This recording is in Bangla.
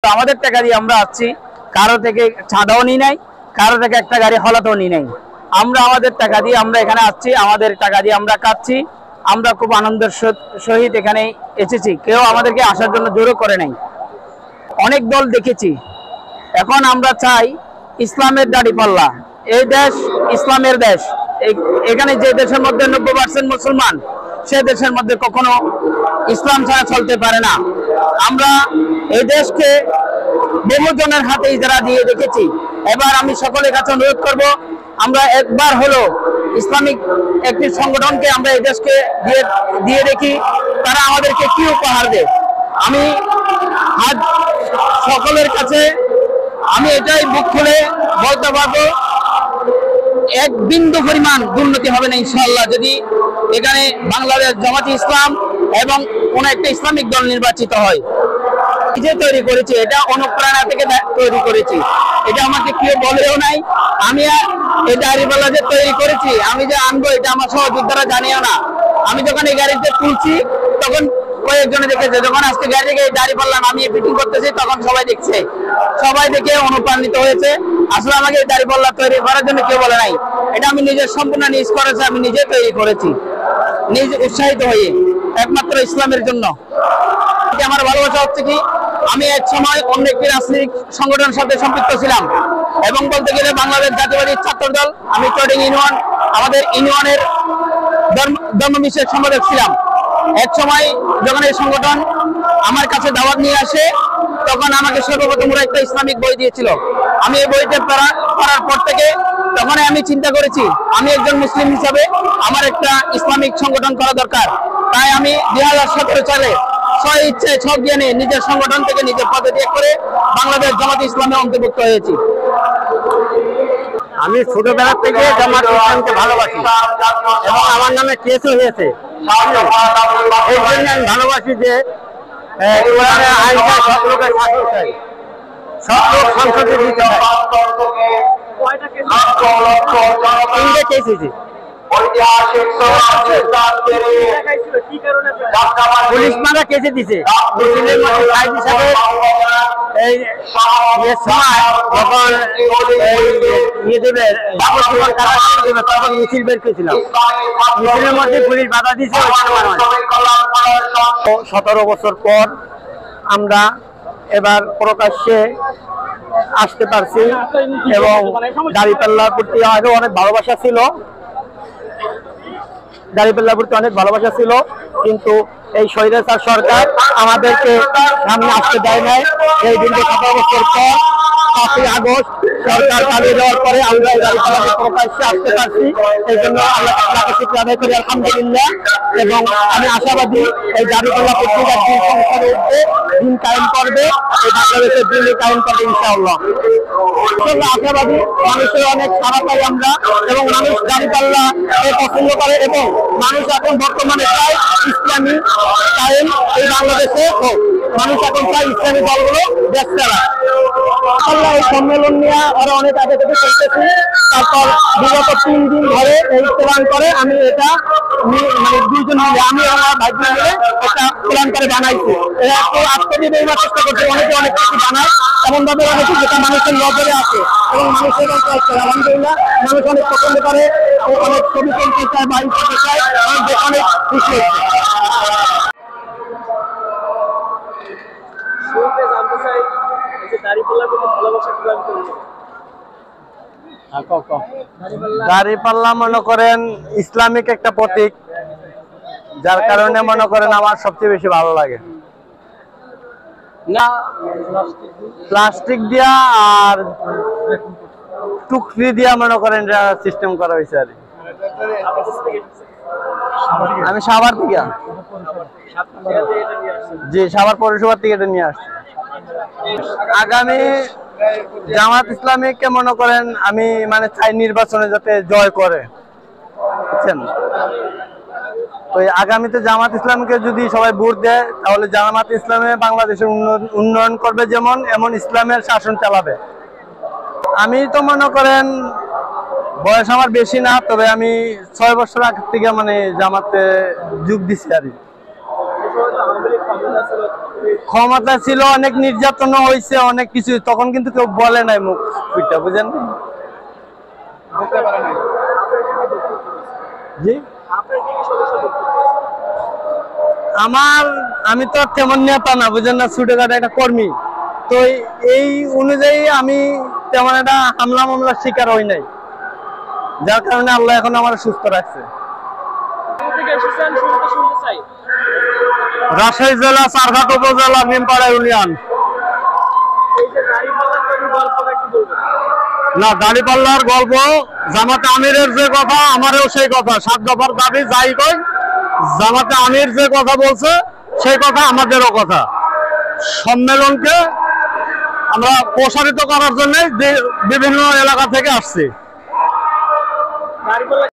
আমাদের টাকা দিয়ে আমরা আসছি, কারো থেকে ছাড়াও নি নাই, কারো থেকে একটা গাড়ি হলাতেও নি নাই। আমরা আমাদের টাকা দিয়ে আমরা এখানে আসছি, আমাদের টাকা দিয়ে আমরা কাটছি। আমরা খুব আনন্দের সহিত এখানে এসেছি, কেউ আমাদেরকে আসার জন্য জোরও করে নাই। অনেক দল দেখেছি, এখন আমরা চাই ইসলামের দাঁড়িপাল্লা। এই দেশ ইসলামের দেশ। এখানে যে দেশের মধ্যে 90% মুসলমান, সে দেশের মধ্যে কখনো ইসলাম ছাড়া চলতে পারে না। আমরা এই দেশকে বহুজনের হাতে ইজারা দিয়ে দেখেছি। এবার আমি সকলের কাছে অনুরোধ করব, আমরা একবার হলো ইসলামিক একটি সংগঠনকে আমরা এই দেশকে দিয়ে দেখি তারা আমাদেরকে কি উপহার দেয়। আমি আজ সকলের কাছে আমি এটাই বুক খুলে বলতে পারবো, এক বিন্দু পরিমাণ দুর্নীতি হবে না ইনশাআল্লাহ, যদি এখানে বাংলাদেশ জামাতে ইসলাম এবং কোন একটা ইসলামিক দল নির্বাচিত হয়। নিজে তৈরি করেছি, এটা অনুপ্রেরণা থেকে তৈরি করেছি, এটা আমাকে কেউ বলেও নাই। আমি এই দাঁড়িপাল্লা যে তৈরি করেছি, আমি যে আনবো এটা আমার সহযোদ্ধারা জানিও না। আমি যখন এই গাড়িতে তুলছি তখন কয়েকজনে দেখেছে, যখন আজকে গাড়ি থেকে এই দাঁড়িপাল্লা নামিয়ে ফিটিং করতেছি তখন সবাই দেখছে, সবাই দেখে অনুপ্রাণিত হয়েছে। আসলে আমাকে এই দাঁড়িপাল্লা তৈরি করার জন্য কেউ বলে নাই, এটা আমি নিজের সম্পূর্ণ নিজ করেছি, আমি নিজে তৈরি করেছি, নিজে উৎসাহিত হয়ে একমাত্র ইসলামের জন্য। আমার ভালোবাসা হচ্ছে কি, আমি এক সময় অন্য একটি রাজনৈতিক সংগঠনের সাথে সম্পৃক্ত ছিলাম এবং বলতে গেলে বাংলাদেশ জাতীয়বাদী ছাত্র দল, আমি ট্রেডিং ইউনিয়ন, আমাদের ইউনিয়নের ধর্ম বিষয়ক সম্পাদক ছিলাম। এক সময় যখন এই সংগঠন আমার কাছে দাওয়াত নিয়ে আসে, তখন আমাকে সর্বপ্রথম ওরা একটা ইসলামিক বই দিয়েছিল। আমি এই বইটা পড়ার পর থেকে তখন আমি চিন্তা করেছি, আমি একজন মুসলিম হিসাবে আমার একটা ইসলামিক সংগঠন করা দরকার। তাই আমি 2017 সালে স্ব-ইচ্ছায় জ্ঞানে নিজের সংগঠন থেকে নিজের পদত্যাগ করে বাংলাদেশ জামাতে ইসলামে অন্তর্ভুক্ত হয়েছি। আমি ছোটবেলা থেকে জামাত ইসলামকে ভালোবাসি এবং আমার নামে কেসও হয়েছে। এই জন্য আমি ভালোবাসি যে আইনটা সব লোকের শাসন চাই, সব লোক সংসদে দিতে হয়। তিনটে কেস হয়েছে। পুলিশ মারা কেসে দিছে, তখন মিছিল বের করেছিলাম, মিছিলের মধ্যে পুলিশ বাধা দিয়েছে। 17 বছর পর আমরা এবার প্রকাশ্যে আসতে পারছি এবং দাঁড়িপাল্লার প্রতি আগে অনেক ভালোবাসা ছিল, দাঁড়িপাল্লার প্রতি অনেক ভালোবাসা ছিল, কিন্তু এই স্বৈরাচার সরকার আমাদেরকে সামনে আসতে দেয় নাই। এই দিনকে 17 বছর পর 5ই আগস্ট সরকার পালিয়ে যাওয়ার পরে আমরা এই দাঁড়িপাল্লাকে প্রকাশ্যে আসতে পারছি। এই জন্য আল্লাহকে শুকরিয়া আদায় করি, আলহামদুলিল্লাহ। এবং আমি আশাবাদী এই দাঁড়িপাল্লা পত্রিকার দিন সংসদে উঠবে, দিন কায়েম করবে, এই বাংলাদেশের দিন কায়েম করবে ইনশাআল্লাহ। আশাবাদী, মানুষের অনেক সাড়া পাই আমরা এবং মানুষ দাঁড়িপাল্লা পছন্দ করে এবং মানুষ এখন বর্তমানে চায় ইসলামী কায়েম এই বাংলাদেশে হোক। মানুষ এখন চায় ইসলামী দলগুলো দেশ চালায়। এই সম্মেলন নিয়ে আরো অনেক আগে থেকে চলতেছি। তারপর বিগত 3 দিন ধরে এই প্ল্যান করে আমি এটা মানে 2 জন মিলে, আমি আমার ভাই মিলে একটা প্ল্যান করে বানাইছি। এটা একটু আত্মনির্ভর চেষ্টা করছে, অনেকে অনেক কিছু বানায় এমন ভাবে বানাইছি যেটা মানুষের নজরে আছে এবং মানুষের আলহামদুলিল্লাহ মানুষ অনেক পছন্দ করে, অনেক ছবি তুলতে চায়, বাড়ি করতে চায়, অনেক খুশি হচ্ছে। দাঁড়িপাল্লা মনে করেন ইসলামিক একটা প্রতীক, যার কারণে মনে করেন আমার সবচেয়ে বেশি ভালো লাগে। না প্লাস্টিক দিয়া আর টুকরি দিয়া মনে করেন সিস্টেম করা হয়েছে আর আমি সাভার থেকে, জি সাভার পৌরসভার থেকে এটা নিয়ে আসছি। আগামী জামাত ইসলামীকে মনে করেন আমি মানে চাই নির্বাচনে যাতে জয় করে, বুঝছেন। তো আগামীতে জামাত ইসলামকে যদি সবাই ভোট দেয় তাহলে জামাত ইসলামে বাংলাদেশের উন্নয়ন করবে, যেমন এমন ইসলামের শাসন চালাবে। আমি তো মনে করেন বয়স আমার বেশি না, তবে আমি 6 বছর আগে থেকে মানে জামাতে যোগ দিচ্ছি আর ক্ষমতা ছিল, অনেক নির্যাতন হয়েছে, অনেক কিছু, তখন কিন্তু কেউ বলে নাই মুখ পিঠা, বুঝেন না? জি, আমি তো তেমন নেতা না, বুঝেন না, ছোটখাটো একটা কর্মী, তো এই অনুযায়ী আমি তেমন একটা হামলা মামলার শিকার হই নাই, যার কারণে আল্লাহ এখন আমার সুস্থ রাখছে। রাজশাহী জেলা চারঘাট উপজেলা নিমপাড়া ইউনিয়ন। না, দাঁড়িপাল্লার গল্প, জামাতে আমিরের যে কথা আমারও সেই কথা, 7 দফার দাবি যাই কই, জামাতে আমির যে কথা বলছে সেই কথা আমাদেরও কথা। সম্মেলনকে আমরা প্রসারিত করার জন্য বিভিন্ন এলাকা থেকে আসছি।